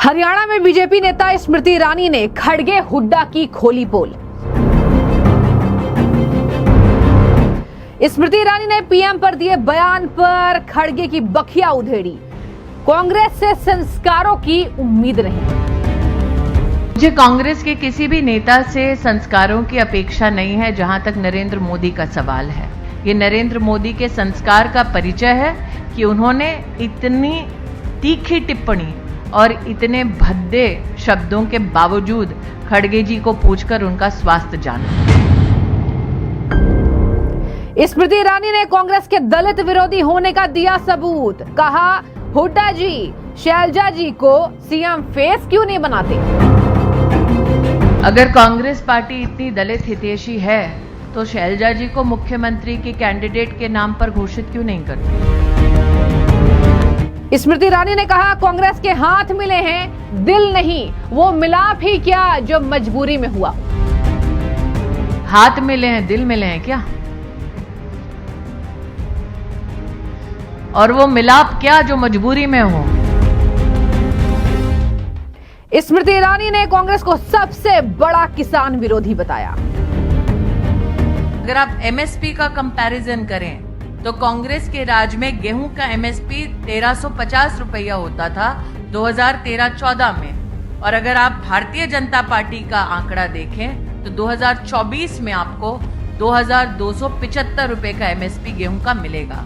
हरियाणा में बीजेपी नेता स्मृति ईरानी ने खड़गे हुड्डा की खोली पोल। स्मृति ईरानी ने पीएम पर दिए बयान पर खड़गे की बखिया उधेड़ी। कांग्रेस से संस्कारों की उम्मीद नहीं। मुझे कांग्रेस के किसी भी नेता से संस्कारों की अपेक्षा नहीं है जहां तक नरेंद्र मोदी का सवाल है। ये नरेंद्र मोदी के संस्कार का परिचय है कि उन्होंने इतनी तीखी टिप्पणी और इतने भद्दे शब्दों के बावजूद खड़गे जी को पूछकर उनका स्वास्थ्य जाना। स्मृति ईरानी ने कांग्रेस के दलित विरोधी होने का दिया सबूत। कहा, हुड्डा जी शैलजा जी को सीएम फेस क्यों नहीं बनाते। अगर कांग्रेस पार्टी इतनी दलित हितैषी है तो शैलजा जी को मुख्यमंत्री के कैंडिडेट के नाम पर घोषित क्यों नहीं करती। स्मृति ईरानी ने कहा, कांग्रेस के हाथ मिले हैं, दिल नहीं। वो मिलाप ही क्या जो मजबूरी में हुआ। हाथ मिले हैं, दिल मिले हैं क्या? और वो मिलाप क्या जो मजबूरी में हो। स्मृति ईरानी ने कांग्रेस को सबसे बड़ा किसान विरोधी बताया। अगर आप एमएसपी का कंपैरिजन करें तो कांग्रेस के राज में गेहूं का एमएसपी 1350 रुपया होता था 2013-14 में, और अगर आप भारतीय जनता पार्टी का आंकड़ा देखें तो 2024 में आपको 2275 रुपए का एमएसपी गेहूं का मिलेगा।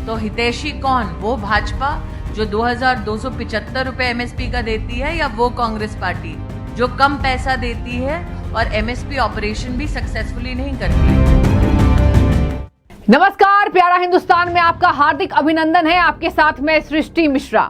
तो हितैषी कौन? वो भाजपा जो 2275 रुपए एमएसपी का देती है, या वो कांग्रेस पार्टी जो कम पैसा देती है और एमएसपी ऑपरेशन भी सक्सेसफुली नहीं करती है। नमस्कार, प्यारा हिंदुस्तान में आपका हार्दिक अभिनंदन है। आपके साथ में सृष्टि मिश्रा।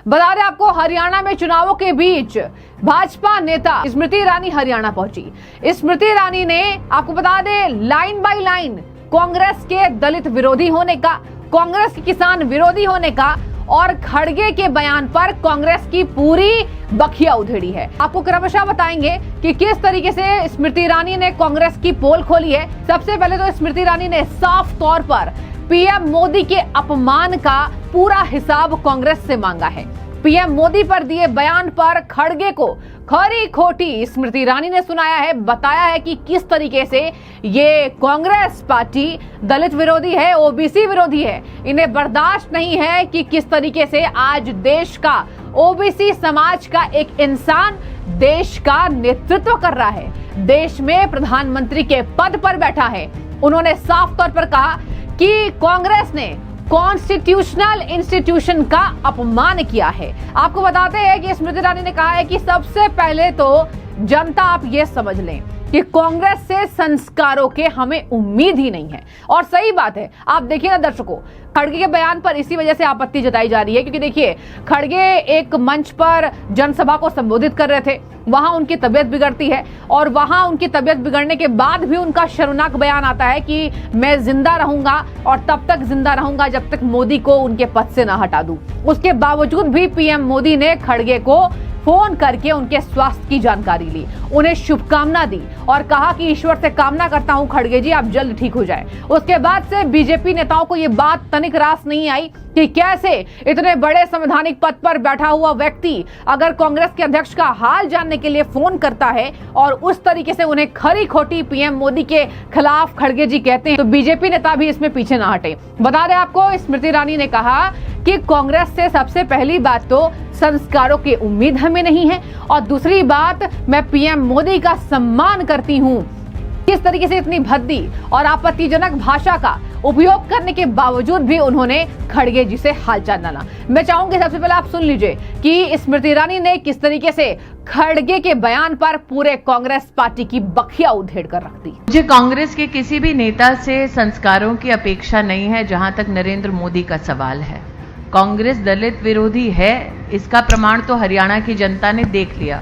बता दें आपको, हरियाणा में चुनावों के बीच भाजपा नेता स्मृति ईरानी हरियाणा पहुंची। स्मृति ईरानी ने आपको बता दें लाइन बाय लाइन कांग्रेस के दलित विरोधी होने का, कांग्रेस के किसान विरोधी होने का और खड़गे के बयान पर कांग्रेस की पूरी बखिया उधेड़ी है। आपको क्रमशः बताएंगे कि किस तरीके से स्मृति ईरानी ने कांग्रेस की पोल खोली है। सबसे पहले तो स्मृति ईरानी ने साफ तौर पर पीएम मोदी के अपमान का पूरा हिसाब कांग्रेस से मांगा है। पीएम मोदी पर दिए बयान पर खड़गे को खरी खोटी स्मृति ईरानी ने सुनाया है, बताया है कि किस तरीके से ये कांग्रेस पार्टी दलित विरोधी है, ओबीसी विरोधी है। इन्हें बर्दाश्त नहीं है कि किस तरीके से आज देश का ओबीसी समाज का एक इंसान देश का नेतृत्व कर रहा है, देश में प्रधानमंत्री के पद पर बैठा है। उन्होंने साफ तौर पर कहा कि कांग्रेस ने कॉन्स्टिट्यूशनल इंस्टीट्यूशन का अपमान किया है। आपको बताते हैं कि स्मृति ईरानी ने कहा है कि सबसे पहले तो जनता आप ये समझ लें कि कांग्रेस से संस्कारों के हमें उम्मीद ही नहीं है। और सही बात है। आप देखिए ना दर्शकों, खड़गे के बयान पर इसी वजह से आपत्ति जताई जा रही है क्योंकि देखिए, खड़गे एक मंच पर जनसभा को संबोधित कर रहे थे, वहां उनकी तबीयत बिगड़ती है और वहां उनकी तबीयत बिगड़ने के बाद भी उनका शर्मनाक बयान आता है कि मैं जिंदा रहूंगा और तब तक जिंदा रहूंगा जब तक मोदी को उनके पद से ना हटा दूं। उसके बावजूद भी पीएम मोदी ने खड़गे को फोन करके उनके स्वास्थ्य की जानकारी ली, उन्हें शुभकामना दी और कहा कि ईश्वर से कामना करता हूं खड़गे जी आप जल्द ठीक हो जाएं। उसके बाद से बीजेपी नेताओं को यह बात तनिक रास नहीं आई कि कैसे इतने बड़े संवैधानिक पद पर बैठा हुआ व्यक्ति अगर कांग्रेस के अध्यक्ष का हाल जानने के लिए फोन करता है और उस तरीके से उन्हें खरी खोटी पीएम मोदी के खिलाफ खड़गे जी कहते हैं, तो बीजेपी नेता भी इसमें पीछे ना हटे। बता दें आपको, स्मृति ईरानी ने कहा कि कांग्रेस से सबसे पहली बात तो संस्कारों की उम्मीद हमें नहीं है और दूसरी बात, मैं पीएम मोदी का सम्मान करती हूं। किस तरीके से इतनी भद्दी और आपत्तिजनक भाषा का उपयोग करने के बावजूद भी उन्होंने खड़गे जी से हालचाल डाला। मैं चाहूंगी सबसे पहले आप सुन लीजिए कि स्मृति ईरानी ने किस तरीके से खड़गे के बयान पर पूरे कांग्रेस पार्टी की बखिया उधेड़ कर रख दी। मुझे कांग्रेस के किसी भी नेता से संस्कारों की अपेक्षा नहीं है जहां तक नरेंद्र मोदी का सवाल है। कांग्रेस दलित विरोधी है, इसका प्रमाण तो हरियाणा की जनता ने देख लिया।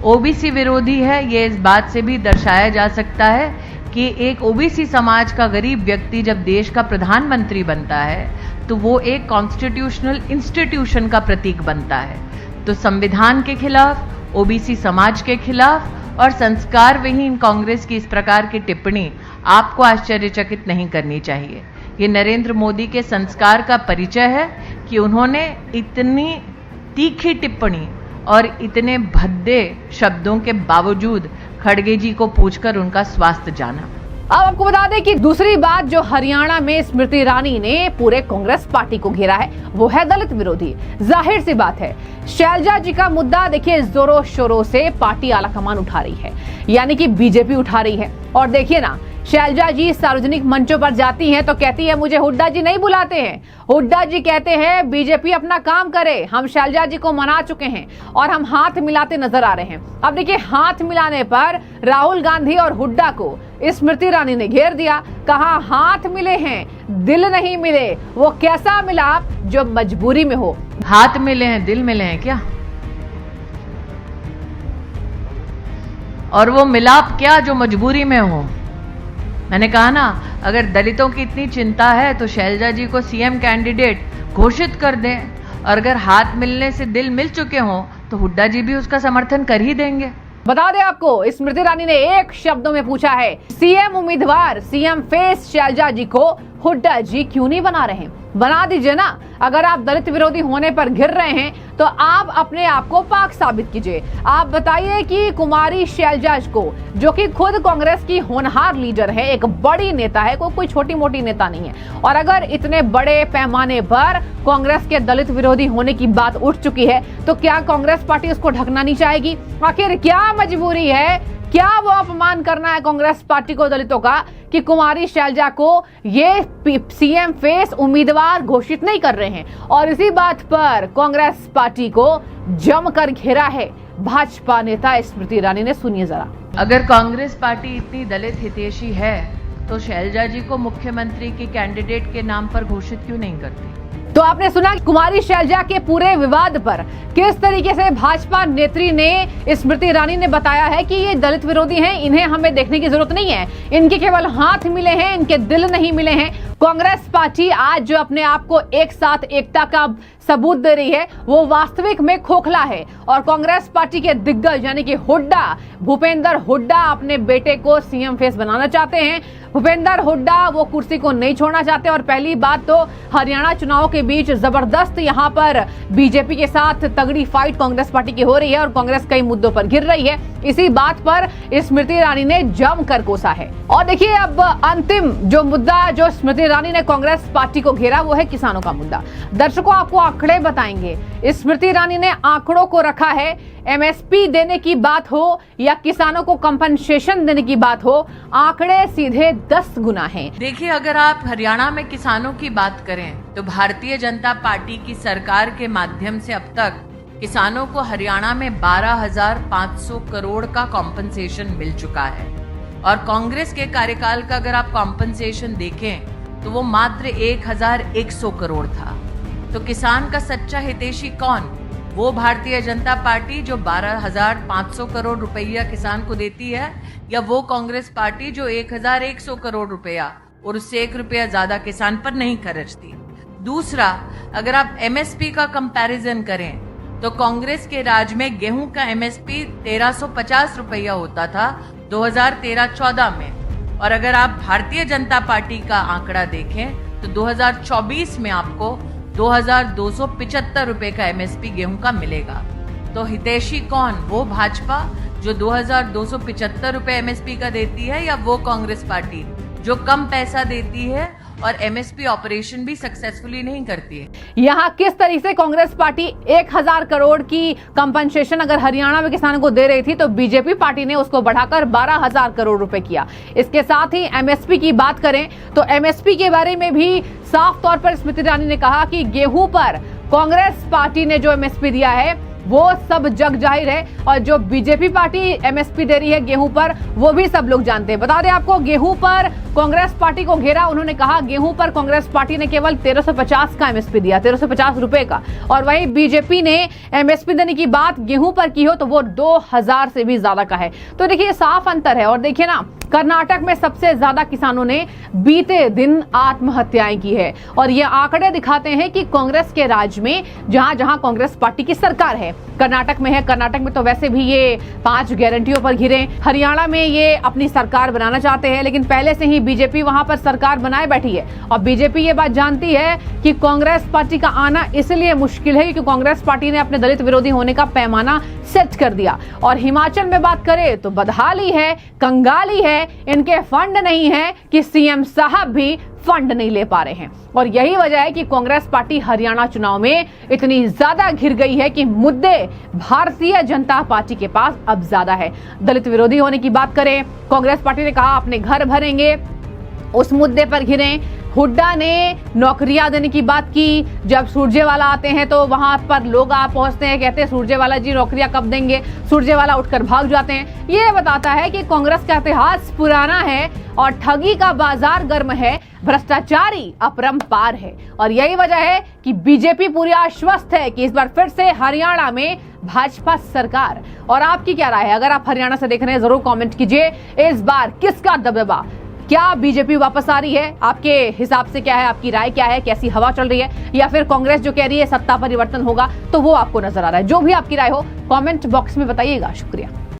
ओबीसी विरोधी है, ये इस बात से भी दर्शाया जा सकता है कि एक ओबीसी समाज का गरीब व्यक्ति जब देश का प्रधानमंत्री बनता है तो वो एक कॉन्स्टिट्यूशनल इंस्टीट्यूशन का प्रतीक बनता है। तो संविधान के खिलाफ, ओबीसी समाज के खिलाफ और संस्कार विहीन कांग्रेस की इस प्रकार की टिप्पणी आपको आश्चर्यचकित नहीं करनी चाहिए। ये नरेंद्र मोदी के संस्कार का परिचय है कि उन्होंने इतनी तीखी टिप्पणी और इतने भद्दे शब्दों के बावजूद खड़गे जी को पूछकर उनका स्वास्थ्य जाना। अब आपको बता दें कि दूसरी बात जो हरियाणा में स्मृति ईरानी ने पूरे कांग्रेस पार्टी को घेरा है वो है दलित विरोधी। जाहिर सी बात है, शैलजा जी का मुद्दा देखिए जोरों शोरों से पार्टी आलाकमान उठा रही है, यानी कि बीजेपी उठा रही है। और देखिए ना, शैलजा जी सार्वजनिक मंचों पर जाती हैं तो कहती है मुझे हुड्डा जी नहीं बुलाते हैं। हुड्डा जी कहते हैं बीजेपी अपना काम करे, हम शैलजा जी को मना चुके हैं और हम हाथ मिलाते नजर आ रहे हैं। अब देखिए, हाथ मिलाने पर राहुल गांधी और हुड्डा को स्मृति ईरानी ने घेर दिया। कहा हाथ मिले हैं, दिल नहीं मिले। वो कैसा मिलाप जो मजबूरी में हो। हाथ मिले हैं, दिल मिले हैं क्या? और वो मिलाप क्या जो मजबूरी में हो? मैंने कहा ना, अगर दलितों की इतनी चिंता है तो शैलजा जी को सीएम कैंडिडेट घोषित कर दें, और अगर हाथ मिलने से दिल मिल चुके हों तो हुड्डा जी भी उसका समर्थन कर ही देंगे। बता दें आपको, स्मृति ईरानी ने एक शब्दों में पूछा है, सीएम उम्मीदवार, सीएम फेस शैलजा जी को हुड्डा जी क्यों नहीं बना रहे? बना दीजिए ना। अगर आप दलित विरोधी होने पर घिर रहे हैं तो आप अपने आप को पाक साबित कीजिए। आप बताइए कि कुमारी शैलजा को, जो कि खुद कांग्रेस की होनहार लीडर है, एक बड़ी नेता है, कोई छोटी मोटी नेता नहीं है, और अगर इतने बड़े पैमाने पर कांग्रेस के दलित विरोधी होने की बात उठ चुकी है तो क्या कांग्रेस पार्टी उसको ढकना नहीं चाहेगी? आखिर क्या मजबूरी है, क्या वो अपमान करना है कांग्रेस पार्टी को दलितों का कि कुमारी शैलजा को ये सीएम फेस उम्मीदवार घोषित नहीं कर रहे हैं? और इसी बात पर कांग्रेस पार्टी को जमकर घेरा है भाजपा नेता स्मृति ईरानी ने। सुनिए जरा। अगर कांग्रेस पार्टी इतनी दलित हितैषी है तो शैलजा जी को मुख्यमंत्री की कैंडिडेट के नाम पर घोषित क्यों नहीं करती? तो आपने सुना कुमारी शैलजा के पूरे विवाद पर किस तरीके से भाजपा नेत्री ने, स्मृति ईरानी ने बताया है कि ये दलित विरोधी हैं, इन्हें हमें देखने की जरूरत नहीं है, इनके केवल हाथ मिले हैं, इनके दिल नहीं मिले हैं। कांग्रेस पार्टी आज जो अपने आप को एक साथ एकता का सबूत दे रही है वो वास्तविक में खोखला है। और कांग्रेस पार्टी के दिग्गज यानी कि हुड्डा, भूपेंद्र हुड्डा अपने बेटे को सीएम फेस बनाना चाहते हैं। भूपेंद्र हुड्डा वो कुर्सी को नहीं छोड़ना चाहते। और पहली बात तो हरियाणा चुनाव के बीच जबरदस्त यहाँ पर बीजेपी के साथ तगड़ी फाइट कांग्रेस पार्टी की हो रही है और कांग्रेस कई मुद्दों पर गिर रही है। इसी बात पर स्मृति ईरानी ने जमकर कोसा है। और देखिए, अब अंतिम जो मुद्दा जो स्मृति ईरानी ने कांग्रेस पार्टी को घेरा वो है किसानों का मुद्दा। दर्शकों, आपको आंकड़े बताएंगे। स्मृति ईरानी ने आंकड़ों को रखा है, एमएसपी देने की बात हो या किसानों को कंपनसेशन देने की बात हो, आंकड़े सीधे 10 गुना हैं। देखिए, अगर आप हरियाणा में किसानों की बात करें तो भारतीय जनता पार्टी की सरकार के माध्यम से अब तक किसानों को हरियाणा में 12,500 करोड़ का कॉम्पनसेशन मिल चुका है। और कांग्रेस के कार्यकाल का अगर आप कॉम्पनसेशन देखें तो वो मात्र 1,100 करोड़ था। तो किसान का सच्चा हितैषी कौन? वो भारतीय जनता पार्टी जो 12,500 करोड़ रुपया किसान को देती है, या वो कांग्रेस पार्टी जो 1,100 करोड़ रुपया और उससे 1 रुपया ज्यादा किसान पर नहीं खर्चती? दूसरा, अगर आप एमएसपी का कंपैरिजन करें तो कांग्रेस के राज में गेहूं का एमएसपी 1,350 रुपया होता था 2013-14 में, और अगर आप भारतीय जनता पार्टी का आंकड़ा देखें तो 2024 में आपको 2,275 रुपए का एमएसपी गेहूं का मिलेगा। तो हितैषी कौन? वो भाजपा जो 2,275 रुपए एमएसपी का देती है, या वो कांग्रेस पार्टी जो कम पैसा देती है और एमएसपी ऑपरेशन भी सक्सेसफुली नहीं करती है? यहाँ किस तरीके से कांग्रेस पार्टी 1,000 करोड़ की कंपनसेशन अगर हरियाणा में किसानों को दे रही थी तो बीजेपी पार्टी ने उसको बढ़ाकर 12,000 करोड़ रुपए किया। इसके साथ ही एमएसपी की बात करें तो एमएसपी के बारे में भी साफ तौर पर स्मृति ईरानी ने कहा कि गेहूं पर कांग्रेस पार्टी ने जो एमएसपी दिया है वो सब जग जाहिर है, और जो बीजेपी पार्टी एमएसपी दे रही है गेहूं पर वो भी सब लोग जानते हैं। बता दें आपको, गेहूं पर कांग्रेस पार्टी को घेरा। उन्होंने कहा गेहूं पर कांग्रेस पार्टी ने केवल 1,350 का एमएसपी दिया, 1,350 रुपए का, और वहीं बीजेपी ने एमएसपी देने की बात गेहूं पर की हो तो वो 2,000 से भी ज्यादा का है। तो देखिए, साफ अंतर है। और देखिए ना, कर्नाटक में सबसे ज्यादा किसानों ने बीते दिन आत्महत्याएं की है, और ये आंकड़े दिखाते हैं कि कांग्रेस के राज में जहां जहां कांग्रेस पार्टी की सरकार है कर्नाटक में है, कर्नाटक में तो वैसे भी ये 5 गारंटियों पर घिरे। हरियाणा में ये अपनी सरकार बनाना चाहते हैं, लेकिन पहले से ही बीजेपी वहां पर सरकार बनाए बैठी है और बीजेपी ये बात जानती है कि कांग्रेस पार्टी का आना इसलिए मुश्किल है क्योंकि कांग्रेस पार्टी ने अपने दलित विरोधी होने का पैमाना सेट कर दिया। और हिमाचल में बात करें तो बदहाली है, कंगाली है, इनके फंड नहीं है कि सीएम साहब भी फंड नहीं ले पा रहे हैं। और यही वजह है कि कांग्रेस पार्टी हरियाणा चुनाव में इतनी ज्यादा घिर गई है कि मुद्दे भारतीय जनता पार्टी के पास अब ज्यादा है। दलित विरोधी होने की बात करें, कांग्रेस पार्टी ने कहा अपने घर भरेंगे, उस मुद्दे पर घिरे। हुड्डा ने नौकरियां देने की बात की। जब सुरजेवाला आते हैं तो वहां पर लोग आ पहुंचते हैं, कहते हैं सुरजेवाला जी नौकरियां कब देंगे, सुरजेवाला उठकर भाग जाते हैं। ये बताता है कि कांग्रेस का इतिहास पुराना है और ठगी का बाजार गर्म है, भ्रष्टाचारी अपरंपार है। और यही वजह है कि बीजेपी पूरी आश्वस्त है कि इस बार फिर से हरियाणा में भाजपा सरकार। और आपकी क्या राय है? अगर आप हरियाणा से देख रहे हैं जरूर कमेंट कीजिए। इस बार किसका दबदबा, क्या बीजेपी वापस आ रही है? आपके हिसाब से क्या है, आपकी राय क्या है? कैसी हवा चल रही है? या फिर कांग्रेस जो कह रही है सत्ता परिवर्तन होगा, तो वो आपको नजर आ रहा है? जो भी आपकी राय हो कमेंट बॉक्स में बताइएगा। शुक्रिया।